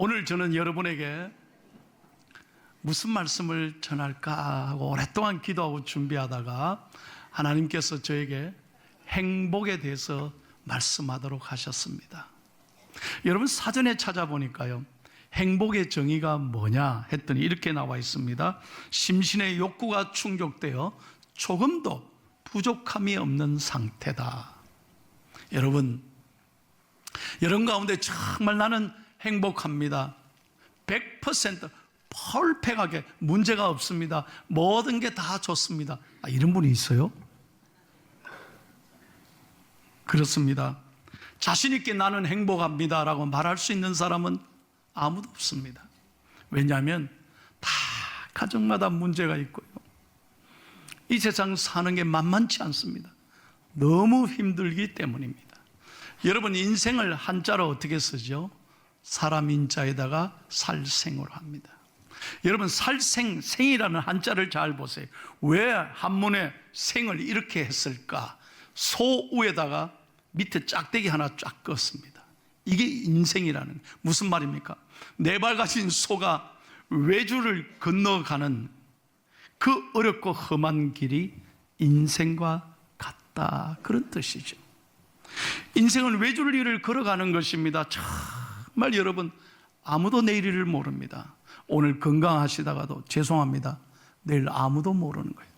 오늘 저는 여러분에게 무슨 말씀을 전할까 하고 오랫동안 기도하고 준비하다가 하나님께서 저에게 행복에 대해서 말씀하도록 하셨습니다. 여러분, 사전에 찾아보니까요, 행복의 정의가 뭐냐 했더니 이렇게 나와 있습니다. 심신의 욕구가 충족되어 조금도 부족함이 없는 상태다. 여러분 가운데 정말 나는 행복합니다, 100% 펄펙하게 문제가 없습니다, 모든 게 다 좋습니다, 이런 분이 있어요? 그렇습니다. 자신 있게 나는 행복합니다 라고 말할 수 있는 사람은 아무도 없습니다. 왜냐하면 다 가정마다 문제가 있고요, 이 세상 사는 게 만만치 않습니다. 너무 힘들기 때문입니다. 여러분, 인생을 한자로 어떻게 쓰죠? 사람 인자에다가 살생으로 합니다. 여러분, 생이라는 한자를 잘 보세요. 왜 한문에 생을 이렇게 했을까? 소우에다가 밑에 짝대기 하나 쫙 껐습니다. 이게 인생이라는, 무슨 말입니까? 네 발 가진 소가 외주를 건너가는 그 어렵고 험한 길이 인생과 같다, 그런 뜻이죠. 인생은 외줄 일을 걸어가는 것입니다. 정말 여러분, 아무도 내일을 모릅니다. 오늘 건강하시다가도 죄송합니다, 내일 아무도 모르는 거예요.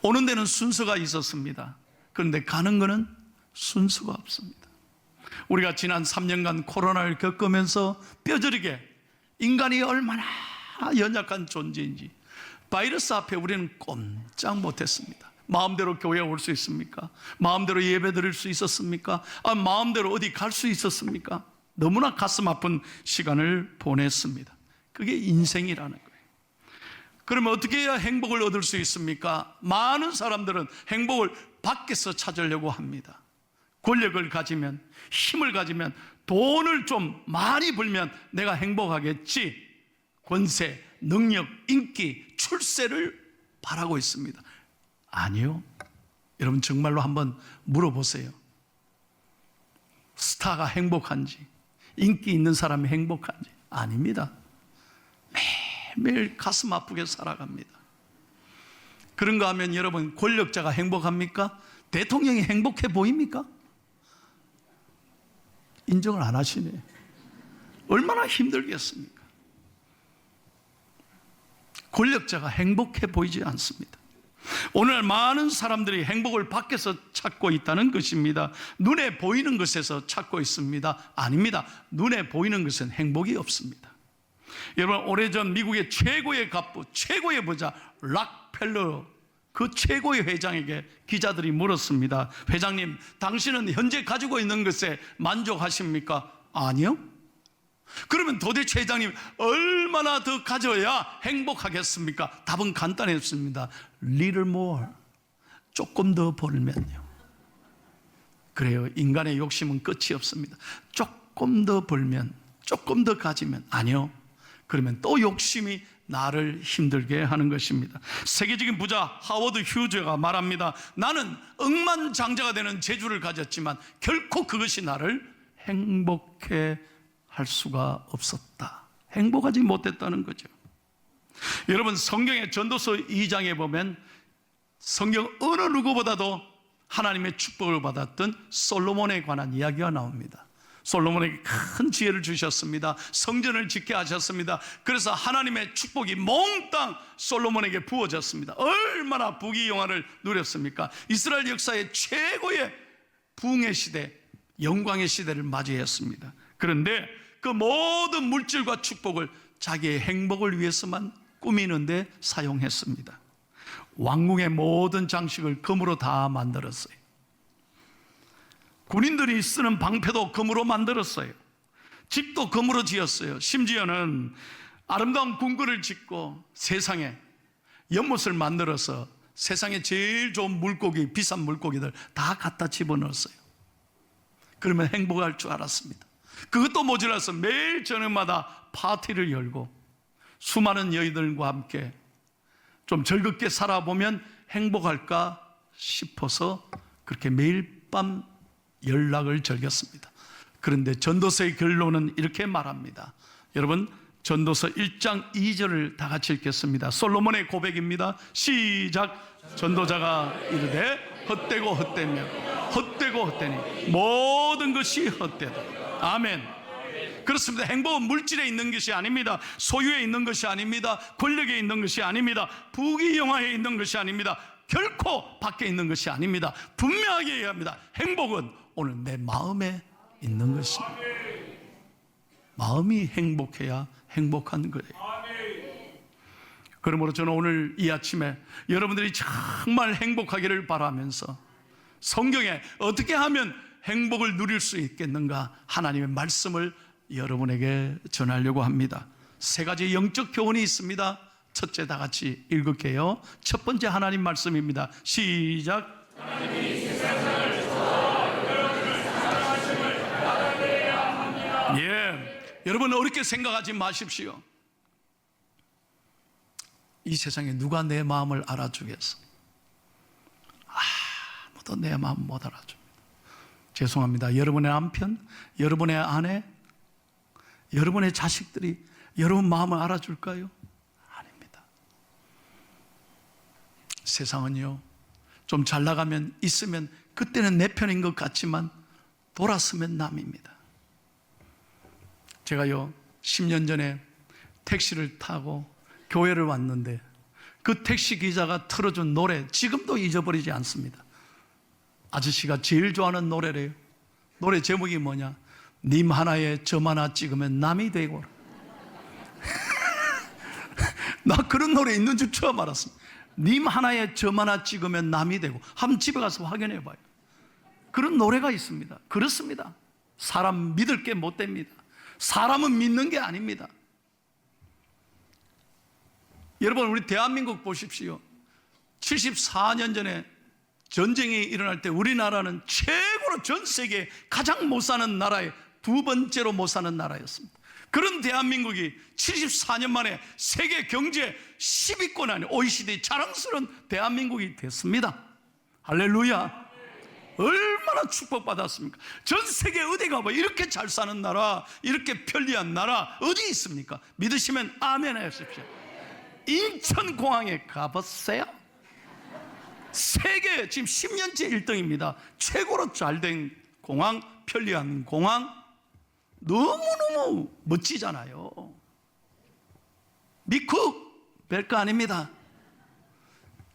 오는 데는 순서가 있었습니다. 그런데 가는 거는 순서가 없습니다. 우리가 지난 3년간 코로나를 겪으면서 뼈저리게 인간이 얼마나 연약한 존재인지 바이러스 앞에 우리는 꼼짝 못했습니다. 마음대로 교회에 올 수 있습니까? 마음대로 예배 드릴 수 있었습니까? 마음대로 어디 갈 수 있었습니까? 너무나 가슴 아픈 시간을 보냈습니다. 그게 인생이라는 거예요. 그러면 어떻게 해야 행복을 얻을 수 있습니까? 많은 사람들은 행복을 밖에서 찾으려고 합니다. 권력을 가지면, 힘을 가지면, 돈을 좀 많이 벌면 내가 행복하겠지, 권세, 능력, 인기, 출세를 바라고 있습니다. 아니요. 여러분, 정말로 한번 물어보세요. 스타가 행복한지, 인기 있는 사람이 행복한지. 아닙니다. 매일매일 가슴 아프게 살아갑니다. 그런가 하면 여러분, 권력자가 행복합니까? 대통령이 행복해 보입니까? 인정을 안 하시네. 얼마나 힘들겠습니까? 권력자가 행복해 보이지 않습니다. 오늘 많은 사람들이 행복을 밖에서 찾고 있다는 것입니다. 눈에 보이는 것에서 찾고 있습니다. 아닙니다. 눈에 보이는 것은 행복이 없습니다. 여러분, 오래전 미국의 최고의 갑부, 최고의 부자 락펠러, 그 최고의 회장에게 기자들이 물었습니다. 회장님, 당신은 현재 가지고 있는 것에 만족하십니까? 아니요. 그러면 도대체 회장님, 얼마나 더 가져야 행복하겠습니까? 답은 간단했습니다. Little more, 조금 더 벌면요. 그래요, 인간의 욕심은 끝이 없습니다. 조금 더 벌면, 조금 더 가지면. 아니요. 그러면 또 욕심이 나를 힘들게 하는 것입니다. 세계적인 부자 하워드 휴즈가 말합니다. 나는 억만장자가 되는 재주를 가졌지만 결코 그것이 나를 행복해 할 수가 없었다. 행복하지 못했다는 거죠. 여러분, 성경의 전도서 2장에 보면 성경 어느 누구보다도 하나님의 축복을 받았던 솔로몬에 관한 이야기가 나옵니다. 솔로몬에게 큰 지혜를 주셨습니다. 성전을 짓게 하셨습니다. 그래서 하나님의 축복이 몽땅 솔로몬에게 부어졌습니다. 얼마나 부귀영화를 누렸습니까? 이스라엘 역사의 최고의 부흥의 시대, 영광의 시대를 맞이했습니다. 그런데 그 모든 물질과 축복을 자기의 행복을 위해서만 꾸미는데 사용했습니다. 왕궁의 모든 장식을 금으로 다 만들었어요. 군인들이 쓰는 방패도 금으로 만들었어요. 집도 금으로 지었어요. 심지어는 아름다운 궁궐을 짓고 세상에 연못을 만들어서 세상에 제일 좋은 물고기, 비싼 물고기들 다 갖다 집어넣었어요. 그러면 행복할 줄 알았습니다. 그것도 모자라서 매일 저녁마다 파티를 열고 수많은 여인들과 함께 좀 즐겁게 살아보면 행복할까 싶어서 그렇게 매일 밤 연락을 즐겼습니다. 그런데 전도서의 결론은 이렇게 말합니다. 여러분, 전도서 1장 2절을 다 같이 읽겠습니다. 솔로몬의 고백입니다. 시작. 전도자가 이르되 헛되고 헛되며 헛되고 헛되니 모든 것이 헛되다. 아멘. 그렇습니다. 행복은 물질에 있는 것이 아닙니다. 소유에 있는 것이 아닙니다. 권력에 있는 것이 아닙니다. 부귀영화에 있는 것이 아닙니다. 결코 밖에 있는 것이 아닙니다. 분명하게 얘기합니다. 행복은 오늘 내 마음에 있는 것입니다. 마음이 행복해야 행복한 거예요. 그러므로 저는 오늘 이 아침에 여러분들이 정말 행복하기를 바라면서 성경에 어떻게 하면 행복을 누릴 수 있겠는가, 하나님의 말씀을 여러분에게 전하려고 합니다. 세 가지 영적 교훈이 있습니다. 첫째, 다 같이 읽을게요. 첫 번째 하나님 말씀입니다. 시작. 예, 여러분 어렵게 생각하지 마십시오. 이 세상에 누가 내 마음을 알아주겠어? 아무도 내 마음 못 알아줍니다. 죄송합니다. 여러분의 남편, 여러분의 아내, 여러분의 자식들이 여러분 마음을 알아줄까요? 아닙니다. 세상은요, 좀 잘 나가면 있으면 그때는 내 편인 것 같지만 돌아서면 남입니다. 제가요 10년 전에 택시를 타고 교회를 왔는데 그 택시 기사가 틀어준 노래 지금도 잊어버리지 않습니다. 아저씨가 제일 좋아하는 노래래요. 노래 제목이 뭐냐? 님 하나에 점 하나 찍으면 남이 되고. 나 그런 노래 있는 줄 처음 알았습니다. 님 하나에 점 하나 찍으면 남이 되고. 한번 집에 가서 확인해 봐요. 그런 노래가 있습니다. 그렇습니다. 사람 믿을 게 못 됩니다. 사람은 믿는 게 아닙니다. 여러분, 우리 대한민국 보십시오. 74년 전에 전쟁이 일어날 때 우리나라는 최고로 전 세계 가장 못 사는 나라의 두 번째로 못 사는 나라였습니다. 그런 대한민국이 74년 만에 세계 경제 10위권 안에 OECD 자랑스러운 대한민국이 됐습니다. 할렐루야. 얼마나 축복받았습니까? 전 세계 어디 가봐 이렇게 잘 사는 나라, 이렇게 편리한 나라 어디 있습니까? 믿으시면 아멘 하십시오. 인천공항에 가보세요. 세계 지금 10년째 1등입니다. 최고로 잘된 공항, 편리한 공항, 너무너무 멋지잖아요. 미국 별거 아닙니다.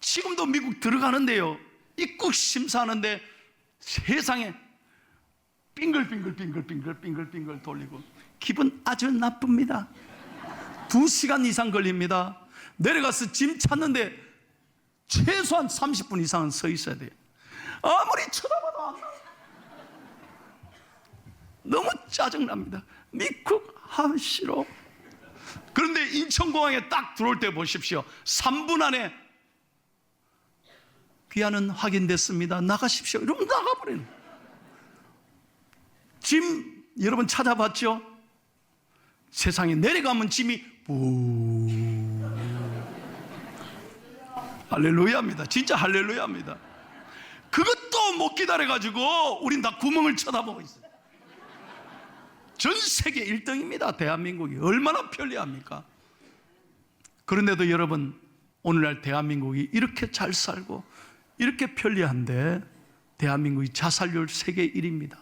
지금도 미국 들어가는데요, 입국 심사하는데 세상에 빙글빙글 돌리고 기분 아주 나쁩니다. 2시간 이상 걸립니다. 내려가서 짐 찾는데 최소한 30분 이상은 서 있어야 돼요. 아무리 쳐다봐도 안 나와요. 너무 짜증납니다. 미국 하시로. 그런데 인천공항에 딱 들어올 때 보십시오. 3분 안에 귀환은 확인됐습니다. 나가십시오. 이러면 나가버리는. 짐 여러분 찾아봤죠? 세상에 내려가면 짐이 할렐루야입니다. 진짜 할렐루야입니다. 그것도 못 기다려가지고 우린 다 구멍을 쳐다보고 있어요. 전 세계 1등입니다. 대한민국이 얼마나 편리합니까? 그런데도 여러분, 오늘날 대한민국이 이렇게 잘 살고 이렇게 편리한데 대한민국이 자살률 세계 1위입니다.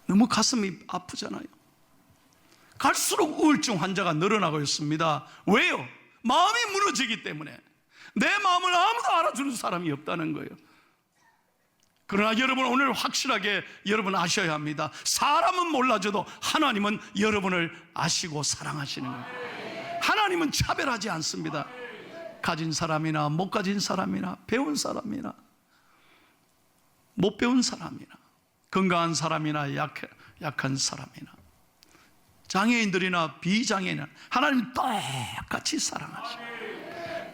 너무 가슴이 아프잖아요. 갈수록 우울증 환자가 늘어나고 있습니다. 왜요? 마음이 무너지기 때문에. 내 마음을 아무도 알아주는 사람이 없다는 거예요. 그러나 여러분, 오늘 확실하게 여러분 아셔야 합니다. 사람은 몰라줘도 하나님은 여러분을 아시고 사랑하시는 거예요. 하나님은 차별하지 않습니다. 가진 사람이나 못 가진 사람이나 배운 사람이나 못 배운 사람이나 건강한 사람이나 약한 사람이나 장애인들이나 비장애인이나 하나님 똑같이 사랑하셔요.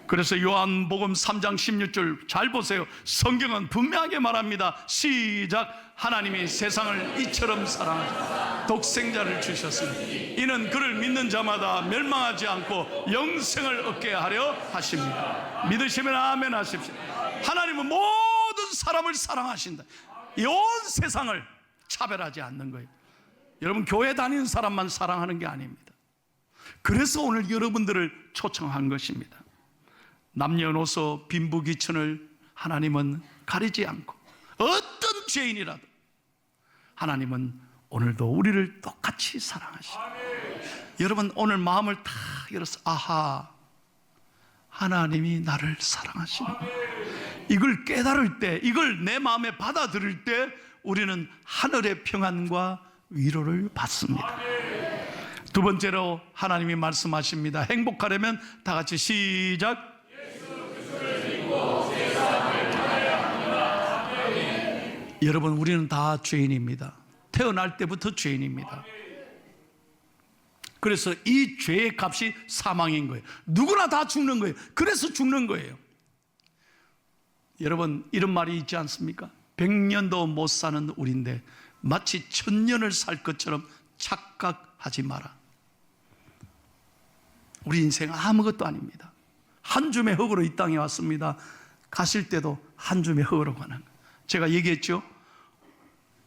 그래서 요한복음 3장 16절 잘 보세요. 성경은 분명하게 말합니다. 시작. 하나님이 세상을 이처럼 사랑하셨다. 독생자를 주셨으니 이는 그를 믿는 자마다 멸망하지 않고 영생을 얻게 하려 하십니다. 믿으시면 아멘 하십시오. 하나님은 모든 사람을 사랑하신다. 이 온 세상을 차별하지 않는 거예요. 여러분, 교회 다니는 사람만 사랑하는 게 아닙니다. 그래서 오늘 여러분들을 초청한 것입니다. 남녀노소 빈부귀천을 하나님은 가리지 않고 어떤 죄인이라도 하나님은 오늘도 우리를 똑같이 사랑하십니다. 여러분, 오늘 마음을 다 열어서 아하, 하나님이 나를 사랑하시는, 이걸 깨달을 때, 이걸 내 마음에 받아들일 때 우리는 하늘의 평안과 위로를 받습니다. 두 번째로 하나님이 말씀하십니다. 행복하려면 다 같이 시작. 여러분, 우리는 다 죄인입니다. 태어날 때부터 죄인입니다. 그래서 이 죄의 값이 사망인 거예요. 누구나 다 죽는 거예요. 그래서 죽는 거예요. 여러분, 이런 말이 있지 않습니까? 100년도 못 사는 우리인데 마치 1000년을 살 것처럼 착각하지 마라. 우리 인생 아무것도 아닙니다. 한 줌의 흙으로 이 땅에 왔습니다. 가실 때도 한 줌의 흙으로 가는 거예요. 제가 얘기했죠?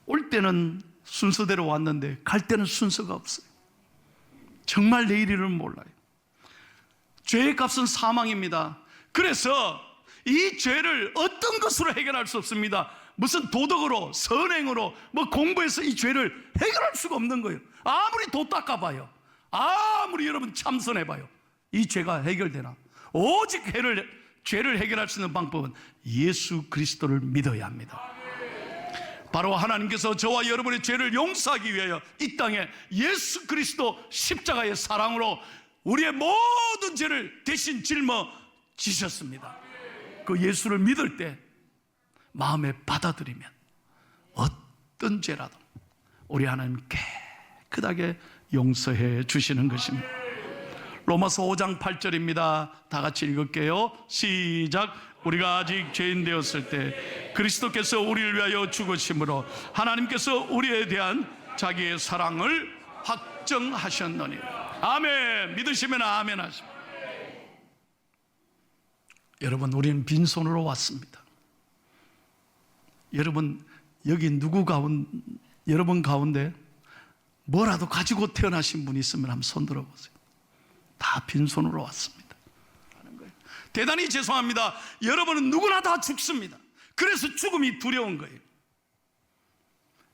올 때는 순서대로 왔는데 갈 때는 순서가 없어요. 정말 내일을 몰라요. 죄의 값은 사망입니다. 그래서 이 죄를 어떤 것으로 해결할 수 없습니다. 무슨 도덕으로, 선행으로, 공부해서 이 죄를 해결할 수가 없는 거예요. 아무리 도 닦아봐요, 아무리 여러분 참선해봐요, 이 죄가 해결되나? 오직 죄를 해결할 수 있는 방법은 예수 그리스도를 믿어야 합니다. 바로 하나님께서 저와 여러분의 죄를 용서하기 위하여 이 땅에 예수 그리스도 십자가의 사랑으로 우리의 모든 죄를 대신 짊어지셨습니다. 그 예수를 믿을 때 마음에 받아들이면 어떤 죄라도 우리 하나님 깨끗하게 용서해 주시는 것입니다. 로마서 5장 8절입니다. 다 같이 읽을게요. 시작. 우리가 아직 죄인 되었을 때 그리스도께서 우리를 위하여 죽으심으로 하나님께서 우리에 대한 자기의 사랑을 확정하셨느니. 아멘. 믿으시면 아멘 하십니다. 여러분, 우리는 빈손으로 왔습니다. 여러분, 여기 여러분 가운데 뭐라도 가지고 태어나신 분이 있으면 한번 손 들어보세요. 다 빈손으로 왔습니다. 대단히 죄송합니다. 여러분은 누구나 다 죽습니다. 그래서 죽음이 두려운 거예요.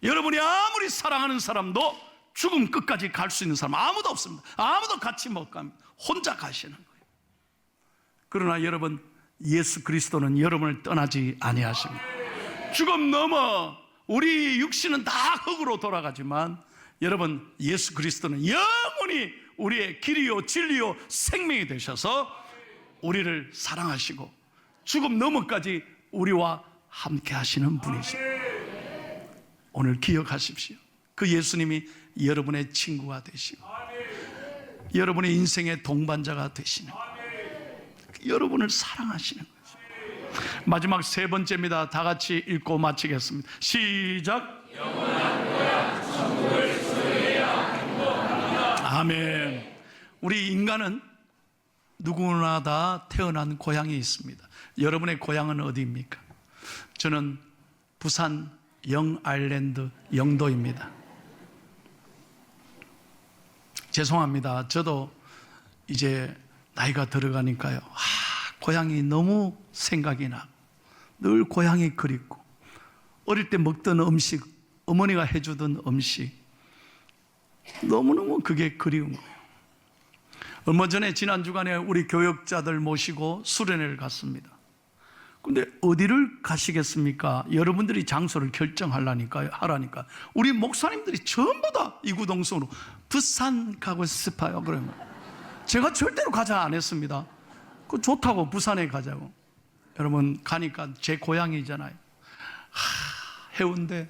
여러분이 아무리 사랑하는 사람도 죽음 끝까지 갈 수 있는 사람 아무도 없습니다. 아무도 같이 못 갑니다. 혼자 가시는 거예요. 그러나 여러분, 예수 그리스도는 여러분을 떠나지 아니하십니다. 죽음 넘어 우리 육신은 다 흙으로 돌아가지만 여러분, 예수 그리스도는 영원히 우리의 길이요 진리요 생명이 되셔서 우리를 사랑하시고 죽음 너머까지 우리와 함께 하시는 분이십니다. 오늘 기억하십시오. 그 예수님이 여러분의 친구가 되시고 여러분의 인생의 동반자가 되시는, 여러분을 사랑하시는 거죠. 마지막 세 번째입니다. 다 같이 읽고 마치겠습니다. 시작. 아멘. 우리 인간은 누구나 다 태어난 고향이 있습니다. 여러분의 고향은 어디입니까? 저는 부산 영아일랜드 영도입니다. 죄송합니다. 저도 이제 나이가 들어가니까요, 고향이 너무 생각이 나고 늘 고향이 그립고 어릴 때 먹던 음식, 어머니가 해주던 음식, 너무너무 그게 그리운 거예요. 얼마 전에 지난 주간에 우리 교역자들 모시고 수련회를 갔습니다. 근데 어디를 가시겠습니까? 여러분들이 장소를 결정하라니까 우리 목사님들이 전부 다 이구동성으로 부산 가고 싶어요. 그러면 제가 절대로 가자 안 했습니다. 그 좋다고, 부산에 가자고. 여러분, 가니까 제 고향이잖아요. 해운대.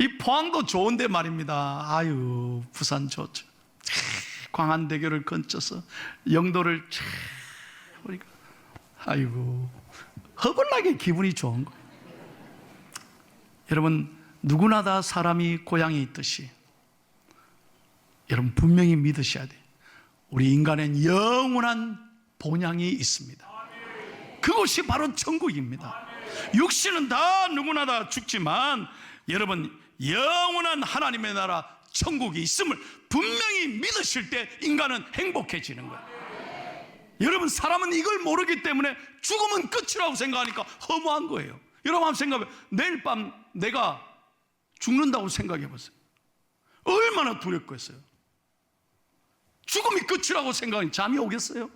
이 포항도 좋은데 말입니다. 아유, 부산 좋죠. 광안대교를 건쳐서 영도를 보니까 아이고, 허벌나게 기분이 좋은 거예요. 여러분, 누구나 다 사람이 고향이 있듯이 여러분 분명히 믿으셔야 돼요. 우리 인간엔 영원한 본향이 있습니다. 그것이 바로 천국입니다. 육신은 다 누구나 다 죽지만 여러분, 영원한 하나님의 나라 천국이 있음을 분명히 믿으실 때 인간은 행복해지는 거예요. 여러분, 사람은 이걸 모르기 때문에 죽음은 끝이라고 생각하니까 허무한 거예요. 여러분 한번 생각해, 내일 밤 내가 죽는다고 생각해 보세요. 얼마나 두렵겠어요. 죽음이 끝이라고 생각하니 잠이 오겠어요?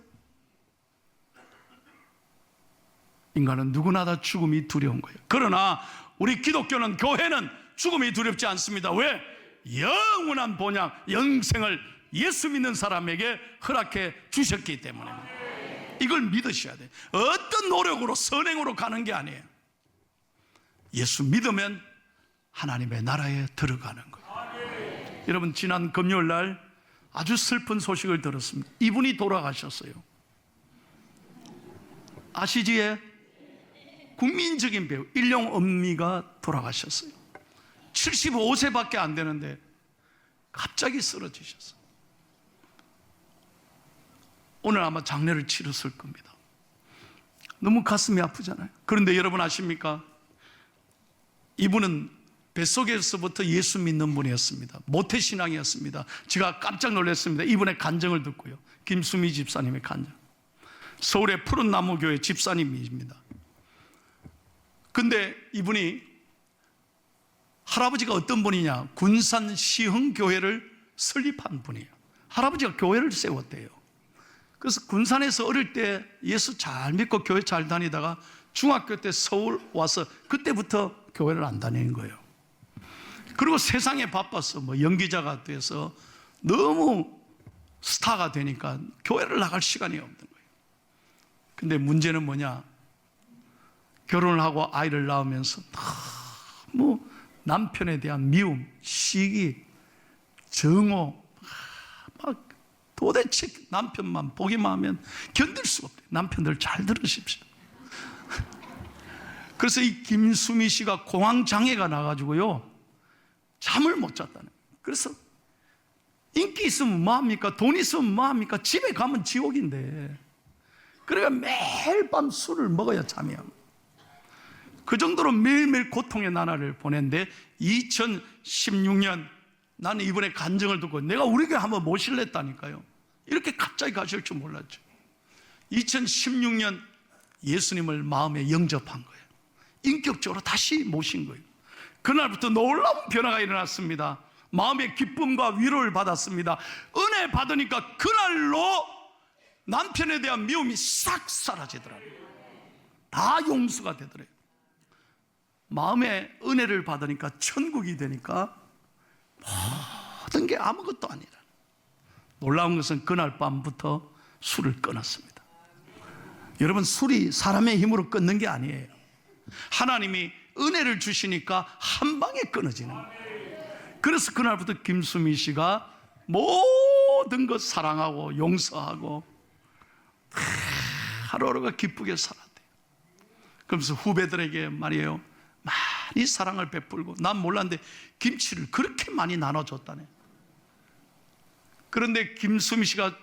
인간은 누구나 다 죽음이 두려운 거예요. 그러나 우리 기독교는, 교회는 죽음이 두렵지 않습니다. 왜? 영원한 본향, 영생을 예수 믿는 사람에게 허락해 주셨기 때문입니다. 이걸 믿으셔야 돼요. 어떤 노력으로, 선행으로 가는 게 아니에요. 예수 믿으면 하나님의 나라에 들어가는 거예요. 여러분, 지난 금요일 날 아주 슬픈 소식을 들었습니다. 이분이 돌아가셨어요. 아시지에? 국민적인 배우 일용엄미가 돌아가셨어요. 75세밖에 안 되는데 갑자기 쓰러지셨어요. 오늘 아마 장례를 치렀을 겁니다. 너무 가슴이 아프잖아요. 그런데 여러분 아십니까? 이분은 뱃속에서부터 예수 믿는 분이었습니다. 모태신앙이었습니다. 제가 깜짝 놀랐습니다. 이분의 간증을 듣고요. 김수미 집사님의 간증. 서울의 푸른 나무 교회 집사님이십니다. 근데 이분이, 할아버지가 어떤 분이냐, 군산 시흥교회를 설립한 분이에요. 할아버지가 교회를 세웠대요. 그래서 군산에서 어릴 때 예수 잘 믿고 교회 잘 다니다가 중학교 때 서울 와서 그때부터 교회를 안 다니는 거예요. 그리고 세상에 바빠서 뭐 연기자가 돼서 너무 스타가 되니까 교회를 나갈 시간이 없는 거예요. 근데 문제는 뭐냐, 결혼을 하고 아이를 낳으면서 너무 남편에 대한 미움, 시기, 정오, 막 도대체 남편만 보기만 하면 견딜 수가 없대요. 남편들 잘 들으십시오. 그래서 이 김수미 씨가 공황장애가 나가지고요, 잠을 못 잤다는 거예요. 그래서 인기 있으면 뭐합니까? 돈 있으면 뭐합니까? 집에 가면 지옥인데. 그러니까 매일 밤 술을 먹어야 잠이 안. 그 정도로 매일매일 고통의 나날을 보냈는데 2016년 나는 이번에 간증을 듣고 내가 우리 교회 한번 모실랬다니까요. 이렇게 갑자기 가실 줄 몰랐죠. 2016년 예수님을 마음에 영접한 거예요. 인격적으로 다시 모신 거예요. 그날부터 놀라운 변화가 일어났습니다. 마음의 기쁨과 위로를 받았습니다. 은혜 받으니까 그날로 남편에 대한 미움이 싹 사라지더라고요. 다 용서가 되더래요. 마음의 은혜를 받으니까, 천국이 되니까 모든 게 아무것도 아니라. 놀라운 것은 그날 밤부터 술을 끊었습니다. 여러분, 술이 사람의 힘으로 끊는 게 아니에요. 하나님이 은혜를 주시니까 한 방에 끊어지는 거예요. 그래서 그날부터 김수미 씨가 모든 것 사랑하고 용서하고 하루하루가 기쁘게 살았대요. 그러면서 후배들에게 말이에요, 많이 사랑을 베풀고, 난 몰랐는데 김치를 그렇게 많이 나눠줬다네. 그런데 김수미 씨가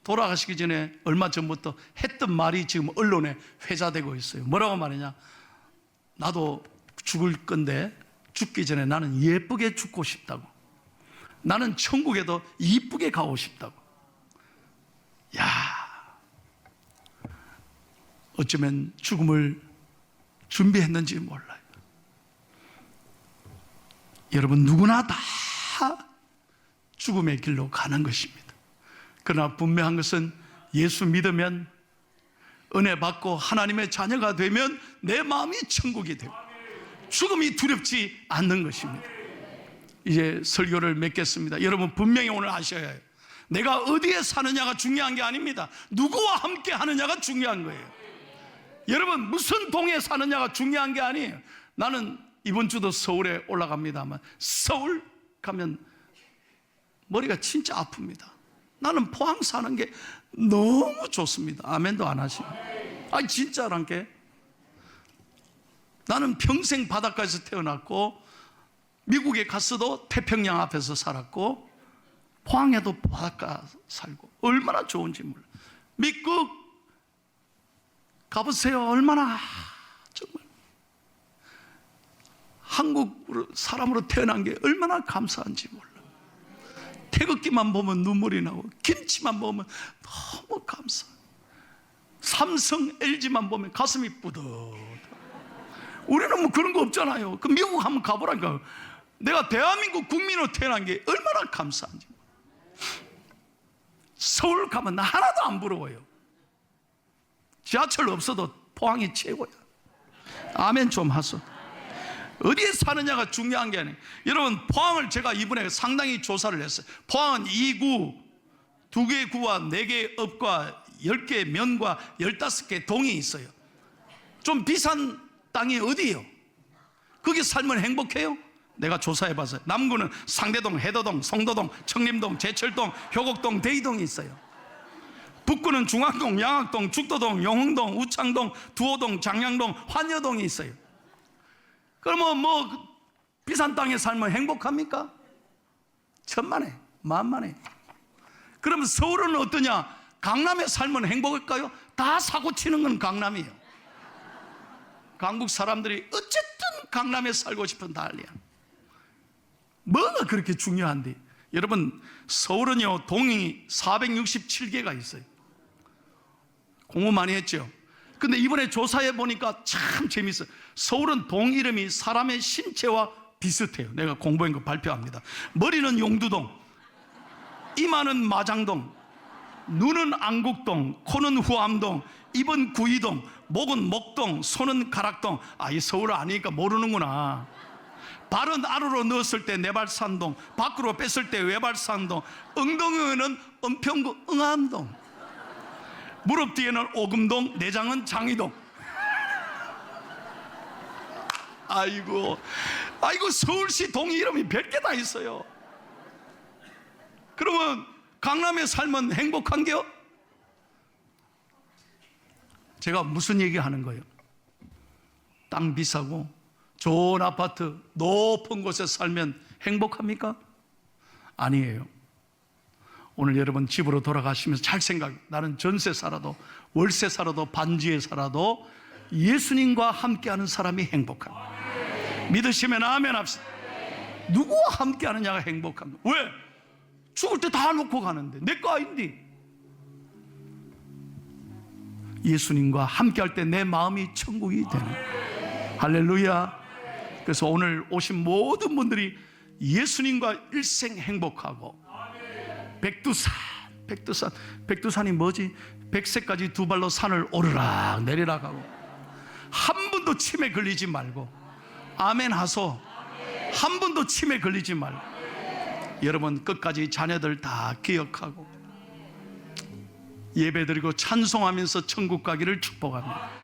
돌아가시기 전에 얼마 전부터 했던 말이 지금 언론에 회자되고 있어요. 뭐라고 말하냐, 나도 죽을 건데 죽기 전에 나는 예쁘게 죽고 싶다고, 나는 천국에도 이쁘게 가고 싶다고. 야, 어쩌면 죽음을 준비했는지 몰라요. 여러분, 누구나 다 죽음의 길로 가는 것입니다. 그러나 분명한 것은 예수 믿으면, 은혜 받고 하나님의 자녀가 되면 내 마음이 천국이 되고 죽음이 두렵지 않는 것입니다. 이제 설교를 맺겠습니다. 여러분, 분명히 오늘 아셔야 해요. 내가 어디에 사느냐가 중요한 게 아닙니다. 누구와 함께 하느냐가 중요한 거예요. 여러분, 무슨 동에 사느냐가 중요한 게 아니에요. 나는 이번 주도 서울에 올라갑니다만 서울 가면 머리가 진짜 아픕니다. 나는 포항 사는 게 너무 좋습니다. 아멘도 안 하시고. 아니, 진짜란 게. 나는 평생 바닷가에서 태어났고 미국에 갔어도 태평양 앞에서 살았고 포항에도 바닷가 살고 얼마나 좋은지 몰라요. 미국 가보세요. 얼마나 정말 한국 사람으로 태어난 게 얼마나 감사한지 몰라. 태극기만 보면 눈물이 나고 김치만 보면 너무 감사. 삼성, LG만 보면 가슴이 뿌듯. 우리는 뭐 그런 거 없잖아요. 그 미국 한번 가보라니까. 내가 대한민국 국민으로 태어난 게 얼마나 감사한지. 서울 가면 나 하나도 안 부러워요. 지하철 없어도 포항이 최고야. 아멘 좀 하소. 어디에 사느냐가 중요한 게 아니에요. 여러분, 포항을 제가 이번에 상당히 조사를 했어요. 포항은 2구, 2개 구와 4개 읍과 10개 면과 15개 동이 있어요. 좀 비싼 땅이 어디예요? 거기 살면 행복해요? 내가 조사해봤어요. 남구는 상대동, 해도동, 성도동, 청림동, 제철동, 효곡동, 대이동이 있어요. 북구는 중앙동, 양학동, 죽도동, 영흥동, 우창동, 두호동, 장량동, 환여동이 있어요. 그러면 뭐 비싼 땅에 살면 행복합니까? 천만에, 만만에. 그러면 서울은 어떠냐? 강남에 살면 행복할까요? 다 사고 치는 건 강남이에요. 강북 사람들이 어쨌든 강남에 살고 싶은 난리야. 뭐가 그렇게 중요한데? 여러분, 서울은요 동이 467개가 있어요. 공부 많이 했죠? 근데 이번에 조사해 보니까 참 재밌어요. 서울은 동 이름이 사람의 신체와 비슷해요. 내가 공부한 거 발표합니다. 머리는 용두동, 이마는 마장동, 눈은 안국동, 코는 후암동, 입은 구이동, 목은 목동, 손은 가락동. 이 서울 아니니까 모르는구나. 발은 안으로 넣었을 때 내발산동, 밖으로 뺐을 때 외발산동, 엉덩이는 은평구 응암동, 무릎 뒤에는 오금동, 내장은 장이동. 아이고 서울시 동 이름이 100개 다 있어요. 그러면 강남에 살면 행복한게요? 제가 무슨 얘기 하는 거예요? 땅 비싸고 좋은 아파트 높은 곳에 살면 행복합니까? 아니에요. 오늘 여러분 집으로 돌아가시면서 잘 생각해. 나는 전세 살아도 월세 살아도 반지에 살아도 예수님과 함께하는 사람이 행복합니다. 믿으시면 아멘 합시다. 누구와 함께하느냐가 행복합니다. 왜? 죽을 때 다 놓고 가는데 내 거 아닌데. 예수님과 함께할 때 내 마음이 천국이 되는. 할렐루야. 그래서 오늘 오신 모든 분들이 예수님과 일생 행복하고, 백두산이 뭐지? 100세까지 2발로 산을 오르락 내리락 하고 한 번도 치매 걸리지 말고, 아멘 하소. 한 번도 치매 걸리지 말고, 여러분 끝까지 자녀들 다 기억하고 예배드리고 찬송하면서 천국 가기를 축복합니다.